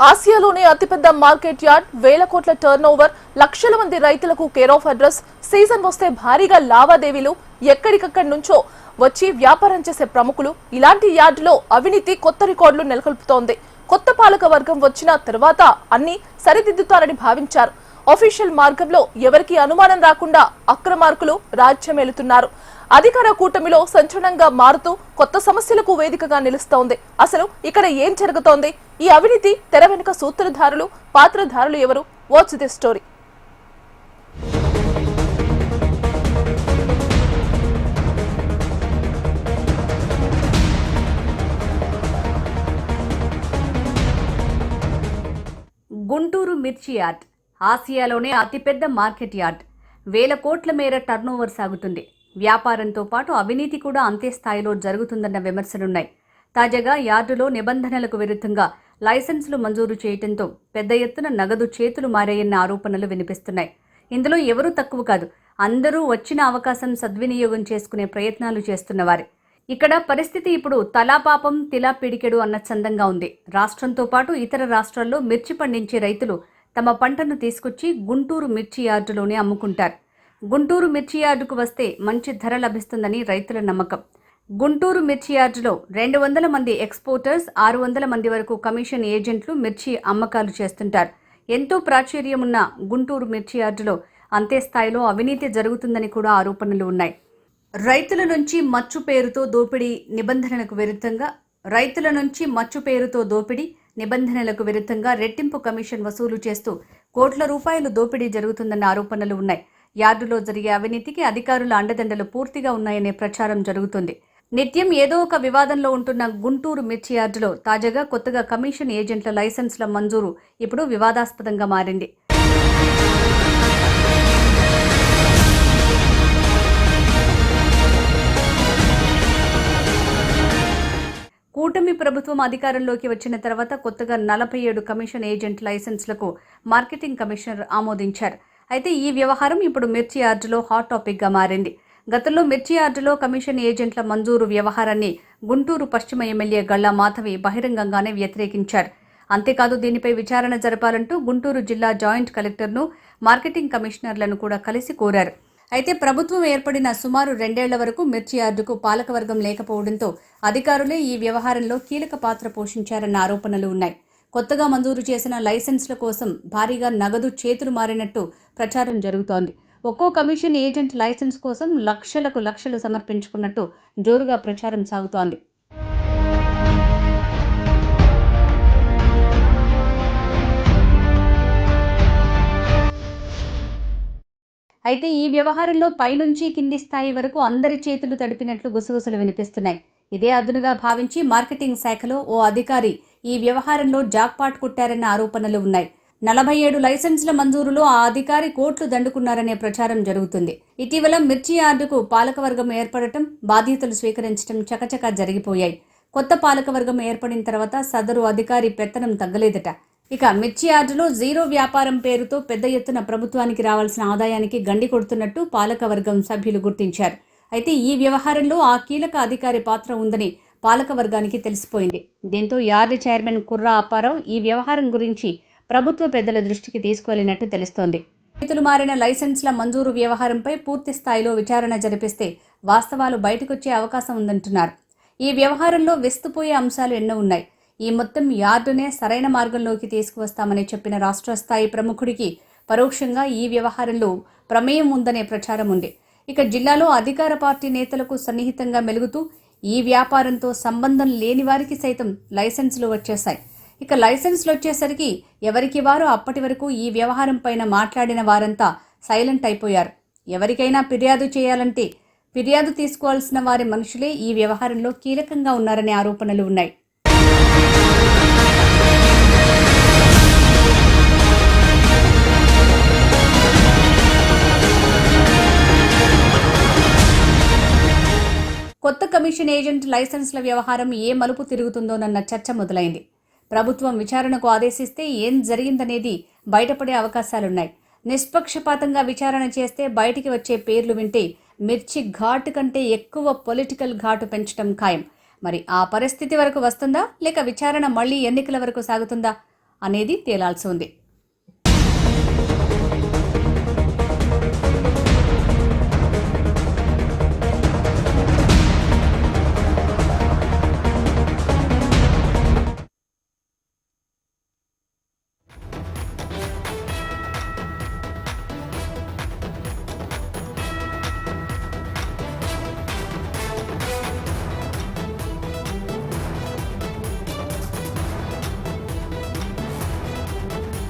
ఆసియాలోనే అతిపెద్ద market yard, వేల కోట్ల టర్నోవర్, లక్షల మంది రైతులకు కేర్ ఆఫ్ అడ్రస్. సీజన్ వస్తే భారీగా లావాదేవీలు, ఎక్కడికక్కడి నుంచో వచ్చి వ్యాపారం చేసే ప్రముఖులు. ఇలాంటి యార్డులో అవినీతి కొత్త రికార్డులు నెలకొల్పుతోంది. కొత్త పాలక వర్గం వచ్చిన తర్వాత అన్ని సరిదిద్దుతారని భావించారు. ఆఫీషియల్ మార్గంలో ఎవరికి అనుమానం రాకుండా అక్రమార్కులు రాజ్యమేలుతున్నారు. అధికార కూటమిలో సంచలనంగా మారుతూ కొత్త సమస్యలకు వేదికగా నిలుస్తోంది. అసలు ఇక్కడ ఏం జరుగుతోంది? ఈ అవినీతి తెర వెనుక సూత్రధారులు, పాత్రధారులు ఎవరు? What's this story? గుంటూరు మిర్చి యార్డ్ ఆసియాలోనే అతిపెద్ద మార్కెట్ యార్డ్. వేల కోట్ల మేర టర్నోవర్ సాగుతుంది. వ్యాపారంతో పాటు అవినీతి కూడా అంతే స్థాయిలో జరుగుతుందన్న విమర్శలున్నాయి. తాజాగా యార్డులో నిబంధనలకు విరుద్ధంగా లైసెన్సులు మంజూరు చేయడంతో పెద్ద ఎత్తున నగదు చేతులు మారాయన్న ఆరోపణలు వినిపిస్తున్నాయి. ఇందులో ఎవరూ తక్కువ కాదు. అందరూ వచ్చిన అవకాశం సద్వినియోగం చేసుకునే ప్రయత్నాలు చేస్తున్నవారే. ఇక్కడ పరిస్థితి ఇప్పుడు తలా పాపం తిలా పిడికెడు అన్న చందంగా ఉంది. రాష్ట్రంతో పాటు ఇతర రాష్ట్రాల్లో మిర్చి పండించే రైతులు తమ పంటను తీసుకొచ్చి గుంటూరు మిర్చి యార్డులోనే అమ్ముకుంటారు. గుంటూరు మిర్చి యార్డుకు వస్తే మంచి ధర లభిస్తుందని రైతుల నమ్మకం. గుంటూరు మిర్చి యార్డులో 200 మంది ఎక్స్పోర్టర్స్, 600 మంది వరకు కమిషన్ ఏజెంట్లు మిర్చి అమ్మకాలు చేస్తుంటారు. ఎంతో ప్రాచుర్యమున్న గుంటూరు మిర్చి యార్డులో అంతే స్థాయిలో అవినీతి జరుగుతుందని కూడా ఆరోపణలు ఉన్నాయి. రైతుల నుంచి మచ్చు పేరుతో దోపిడీ నిబంధనలకు విరుద్ధంగా రెట్టింపు కమిషన్ వసూలు చేస్తూ కోట్ల రూపాయలు దోపిడీ జరుగుతుందన్న ఆరోపణలు ఉన్నాయి. యార్డులో జరిగే అవినీతికి అధికారుల అండదండలు పూర్తిగా ఉన్నాయనే ప్రచారం జరుగుతుంది. నిత్యం ఏదో ఒక వివాదంలో ఉంటున్న గుంటూరు మిర్చి యార్డులో తాజాగా కొత్తగా కమిషన్ ఏజెంట్ల లైసెన్సుల మంజూరు ఇప్పుడు వివాదాస్పదంగా మారింది. కూటమి ప్రభుత్వం అధికారంలోకి వచ్చిన తర్వాత కొత్తగా 47 కమిషన్ ఏజెంట్ లైసెన్స్లకు మార్కెటింగ్ కమిషనర్ ఆమోదించారు. అయితే ఈ వ్యవహారం ఇప్పుడు మిర్చి యార్డులో హాట్ టాపిక్గా మారింది. గతంలో మిర్చి యార్డులో కమిషన్ ఏజెంట్ల మంజూరు వ్యవహారాన్ని గుంటూరు పశ్చిమ ఎమ్మెల్యే గళ్ళా మాధవి బహిరంగంగానే వ్యతిరేకించారు. అంతేకాదు దీనిపై విచారణ జరపాలంటూ గుంటూరు జిల్లా జాయింట్ కలెక్టర్ను, మార్కెటింగ్ కమిషనర్లను కూడా కలిసి కోరారు. అయితే ప్రభుత్వం ఏర్పడిన సుమారు 2 ఏళ్ల వరకు మిర్చి యార్డుకు పాలకవర్గం లేకపోవడంతో అధికారులే ఈ వ్యవహారంలో కీలక పాత్ర పోషించారన్న ఆరోపణలు ఉన్నాయి. కొత్తగా మంజూరు చేసిన లైసెన్సుల కోసం భారీగా నగదు చేతులు మారినట్టు ప్రచారం జరుగుతోంది. ఒక్కో కమిషన్ ఏజెంట్ లైసెన్స్ కోసం లక్షలకు లక్షలు సమర్పించుకున్నట్టు జోరుగా ప్రచారం సాగుతోంది. అయితే ఈ వ్యవహారంలో పైనుంచి కింది స్థాయి వరకు అందరి చేతులు తడిపినట్లు గుసగుసలు వినిపిస్తున్నాయి. ఇదే అదునుగా భావించి మార్కెటింగ్ శాఖలో ఓ అధికారి ఈ వ్యవహారంలో జాక్పాట్ కొట్టారన్న ఆరోపణలు ఉన్నాయి. 47 లైసెన్సుల మంజూరులో ఆ అధికారి కోట్లు దండుకున్నారనే ప్రచారం జరుగుతుంది. ఇటీవల మిర్చి యార్డుకు పాలకవర్గం ఏర్పడటం, బాధ్యతలు స్వీకరించడం చకచకా జరిగిపోయాయి. కొత్త పాలకవర్గం ఏర్పడిన తర్వాత సదరు అధికారి పెత్తనం తగ్గలేదట. ఇక మిర్చి యార్డులో జీరో వ్యాపారం పేరుతో పెద్ద ఎత్తున ప్రభుత్వానికి రావాల్సిన ఆదాయానికి గండి కొడుతున్నట్టు పాలకవర్గం సభ్యులు గుర్తించారు. అయితే ఈ వ్యవహారంలో ఆ కీలక అధికారి పాత్ర ఉందని పాలకవర్గానికి తెలిసిపోయింది. దీంతో యార్డు చైర్మన్ కుర్రా అప్పారావు ఈ వ్యవహారం గురించి ప్రభుత్వ పెద్దల దృష్టికి తీసుకువెళ్లినట్టు తెలుస్తోంది. చేతులు మారిన లైసెన్సుల మంజూరు వ్యవహారంపై పూర్తి స్థాయిలో విచారణ జరిపిస్తే వాస్తవాలు బయటకొచ్చే అవకాశం ఉందంటున్నారు. ఈ వ్యవహారంలో విస్తుపోయే అంశాలు ఎన్నో ఉన్నాయి. ఈ మొత్తం యార్డునే సరైన మార్గంలోకి తీసుకువస్తామని చెప్పిన రాష్ట్ర స్థాయి ప్రముఖుడికి పరోక్షంగా ఈ వ్యవహారంలో ప్రమేయం ఉందనే ప్రచారం ఉంది. ఇక జిల్లాలో అధికార పార్టీ నేతలకు సన్నిహితంగా మెలుగుతూ ఈ వ్యాపారంతో సంబంధం లేని వారికి సైతం లైసెన్సులు వచ్చేశాయి. ఇక లైసెన్సులు వచ్చేసరికి ఎవరికి వారు అప్పటి వరకు ఈ వ్యవహారం పైన మాట్లాడిన వారంతా సైలెంట్ అయిపోయారు. ఎవరికైనా ఫిర్యాదు చేయాలంటే ఫిర్యాదు తీసుకోవాల్సిన వారి మనుషులే ఈ వ్యవహారంలో కీలకంగా ఉన్నారనే ఆరోపణలు ఉన్నాయి. కొత్త కమిషన్ ఏజెంట్ లైసెన్స్ల వ్యవహారం ఏ మలుపు తిరుగుతుందోనన్న చర్చ మొదలైంది. ప్రభుత్వం విచారణకు ఆదేశిస్తే ఏం జరిగిందనేది బయటపడే అవకాశాలున్నాయి. నిష్పక్షపాతంగా విచారణ చేస్తే బయటికి వచ్చే పేర్లు వింటే మిర్చి ఘాటు కంటే ఎక్కువ పొలిటికల్ ఘాటు పెంచడం ఖాయం. మరి ఆ పరిస్థితి వరకు వస్తుందా, లేక విచారణ మళ్లీ ఎన్నికల వరకు సాగుతుందా? అనేది తేలాల్సి ఉంది.